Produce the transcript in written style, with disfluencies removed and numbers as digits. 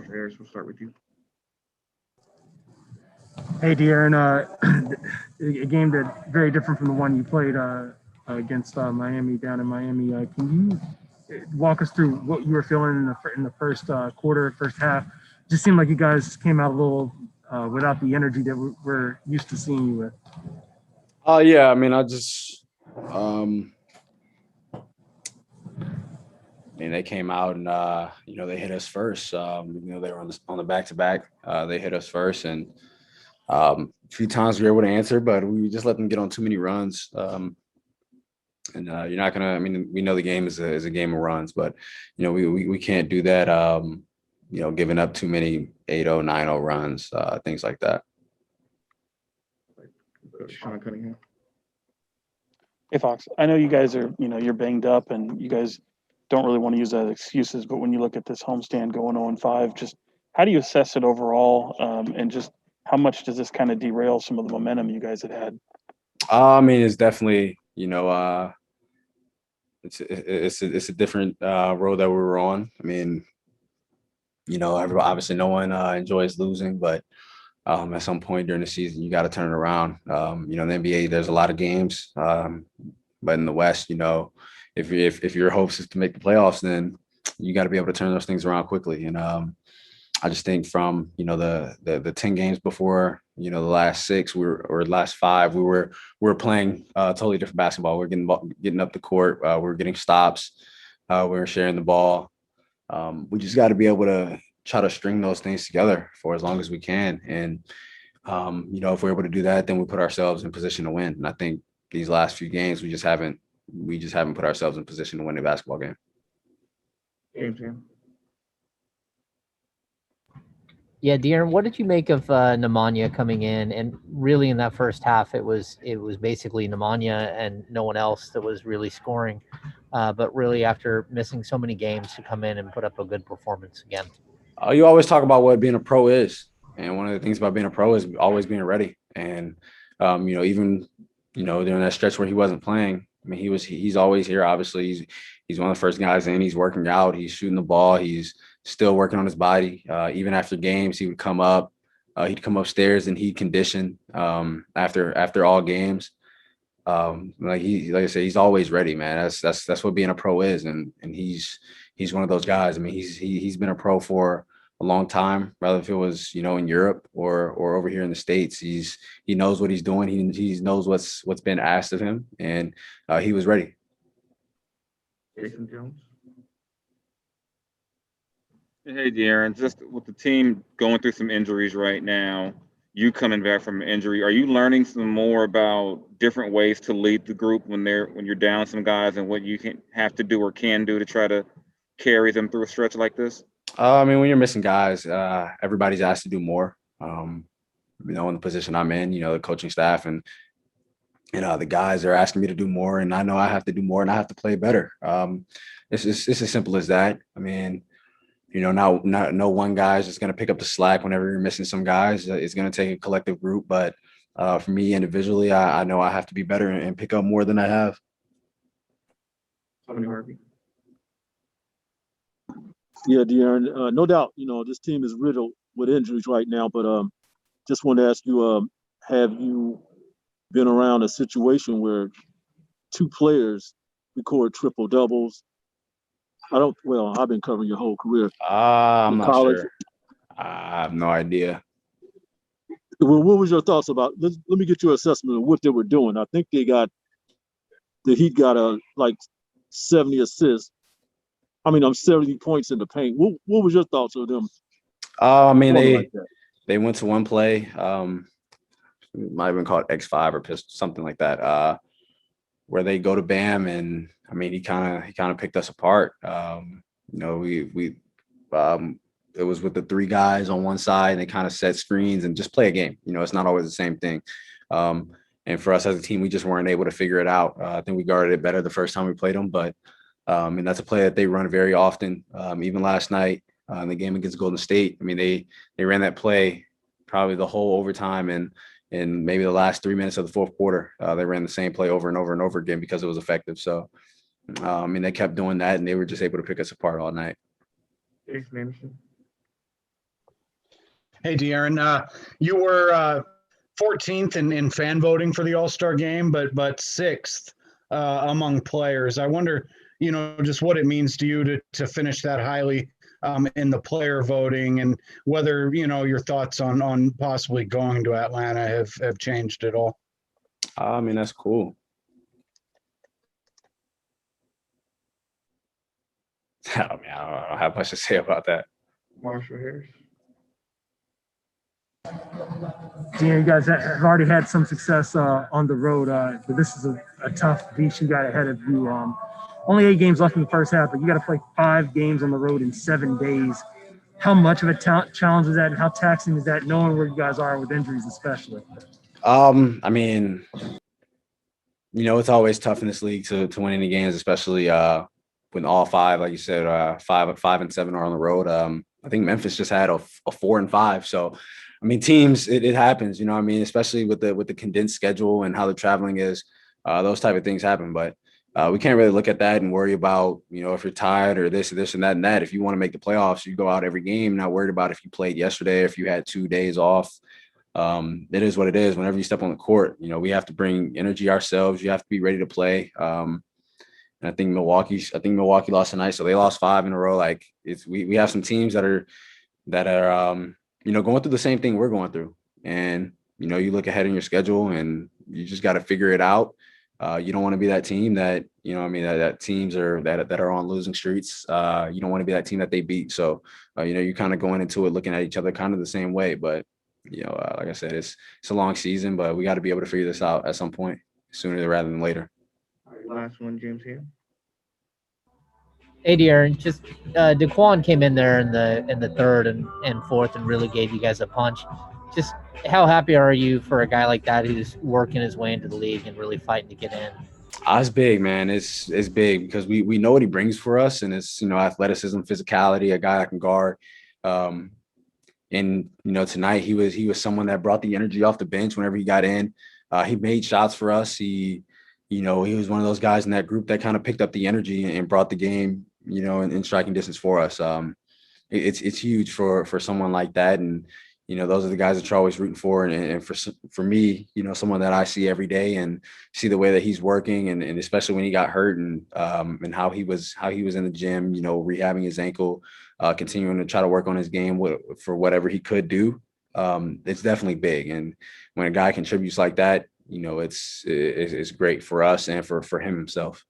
Coach Ayers, we'll start with you. Hey, De'Aaron, a game that very different from the one you played against Miami down in Miami. Can you walk us through what you were feeling in the first quarter, first half? Just seemed like you guys came out a little without the energy that we're used to seeing you with. Yeah, I mean, they came out and they hit us first. They were on the back-to-back. They hit us first, and a few times we were able to answer, but we just let them get on too many runs. And you're not gonna. I mean, we know the game is a game of runs, but we can't do that. Giving up too many 8-0, 9-0 runs, things like that. Sean Cunningham. Hey, Fox. I know you guys are, you're banged up and you guys don't really want to use that as excuses, but when you look at this homestand going 0-5, just how do you assess it overall? And just how much does this kind of derail some of the momentum you guys had? I mean, it's definitely, it's a different road that we were on. I mean, obviously no one enjoys losing, but at some point during the season, you got to turn it around. In the NBA, there's a lot of games, but in the West, if your hopes is to make the playoffs, then you got to be able to turn those things around quickly. And I just think from the 10 games before, the last 6 or last 5, we were playing totally different basketball. We're getting up the court, we're getting stops, we're sharing the ball. We just got to be able to try to string those things together for as long as we can. And, if we're able to do that, then we put ourselves in position to win. And I think these last few games, we just haven't put ourselves in position to win a basketball game. Yeah, De'Aaron, what did you make of Nemanja coming in? And really in that first half, it was basically Nemanja and no one else that was really scoring. But really after missing so many games to come in and put up a good performance again. You always talk about what being a pro is. And one of the things about being a pro is always being ready. And, even, during that stretch where he wasn't playing, I mean, he's always here. Obviously, he's one of the first guys in. He's working out. He's shooting the ball. He's still working on his body. Even after games, he would come up. He'd come upstairs and he'd condition after all games. Like I said, he's always ready, man. That's what being a pro is, and he's one of those guys. I mean, he's been a pro for a long time, whether if it was in Europe or over here in the States. He knows what he's doing. He knows what's been asked of him, and he was ready. Jason Jones. Hey, De'Aaron, just with the team going through some injuries right now, you coming back from an injury, are you learning some more about different ways to lead the group when you're down some guys and what you have to do or can do to try to carry them through a stretch like this? I mean, when you're missing guys, everybody's asked to do more. In the position I'm in, the coaching staff and the guys are asking me to do more, and I know I have to do more and I have to play better. It's as simple as that. I mean, no one guy is just going to pick up the slack whenever you're missing some guys. It's going to take a collective group, but for me individually, I know I have to be better and pick up more than I have. Tony Harvey. Yeah, De'Aaron, no doubt, this team is riddled with injuries right now, but just wanted to ask you, have you been around a situation where 2 players record triple doubles? I've been covering your whole career. I'm not sure. I have no idea. Well, what was your thoughts about, let me get your assessment of what they were doing. I think the Heat got like 70 assists. 70 points in the paint. What was your thoughts of them? I mean, they went to one play. It might have been called X5 or something like that, where they go to Bam, and I mean, he kind of picked us apart. We it was with the 3 guys on one side, and they kind of set screens and just play a game. It's not always the same thing. And for us as a team, we just weren't able to figure it out. I think we guarded it better the first time we played them, but and that's a play that they run very often. Even last night in the game against Golden State, I mean, they ran that play probably the whole overtime and maybe the last 3 minutes of the fourth quarter. They ran the same play over and over and over again because it was effective. So, I mean, they kept doing that, and they were just able to pick us apart all night. Jason Anderson. Hey, De'Aaron. You were 14th in fan voting for the All-Star game, but sixth among players. I wonder, just what it means to you to finish that highly in the player voting, and whether, your thoughts on possibly going to Atlanta have changed at all. I mean, that's cool. I mean, I don't have much to say about that. Marshall Harris. Yeah, you guys have already had some success on the road, but this is a tough beast you got ahead of you. Only 8 games left in the first half, but you got to play 5 games on the road in 7 days. How much of a challenge is that, and how taxing is that, knowing where you guys are with injuries, especially? I mean, it's always tough in this league to win any games, especially when all 5, like you said, 5 and 7 are on the road. I think Memphis just had a 4 and 5. So, I mean, teams, it happens, what I mean, especially with the condensed schedule and how the traveling is. Those type of things happen, but we can't really look at that and worry about, if you're tired or this and that and that. If you want to make the playoffs, you go out every game, not worried about if you played yesterday, if you had 2 days off. It is what it is. Whenever you step on the court, we have to bring energy ourselves. You have to be ready to play. And I think Milwaukee lost tonight, so they lost 5 in a row. Like we have some teams that are going through the same thing we're going through. And you look ahead in your schedule and you just got to figure it out. You don't want to be that team that that teams are that are on losing streaks. You don't want to be that team that they beat. So you're kind of going into it looking at each other kind of the same way. But like I said, it's a long season, but we got to be able to figure this out at some point, sooner rather than later. All right, last one, James here. Hey, De'Aaron, just Daquan came in there in the third and fourth and really gave you guys a punch. Just how happy are you for a guy like that who's working his way into the league and really fighting to get in? It's big, man. It's big because we know what he brings for us, and it's athleticism, physicality, a guy that can guard. And tonight he was someone that brought the energy off the bench whenever he got in. He made shots for us. He was one of those guys in that group that kind of picked up the energy and brought the game, in striking distance for us. It's huge for someone like that. And, those are the guys that you're always rooting for. And for me, someone that I see every day and see the way that he's working and especially when he got hurt and how he was in the gym, rehabbing his ankle, continuing to try to work on his game for whatever he could do. It's definitely big. And when a guy contributes like that, it's great for us and for him himself.